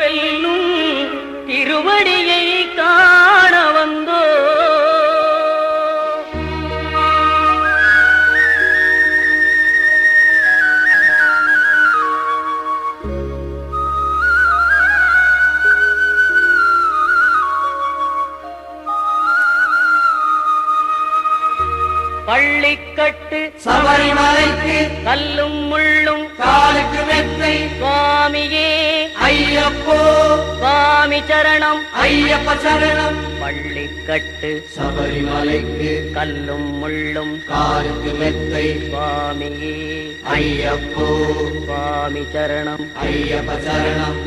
வெல்லும் திருவடியை காண வந்தோ. பள்ளிக்கட்டு சபரிமலைக்கு கல்லும் முள்ளும் காலுக்கு மெத்தை சுவாமியே ஐயப்போ சுவாமி சரணம் ஐயப்ப சரணம். பள்ளிக்கட்டு சபரிமலைக்கு கல்லும் முள்ளும் காலுக்கு மெத்தை சுவாமியே ஐயப்போ சுவாமி சரணம் ஐயப்ப சரணம்.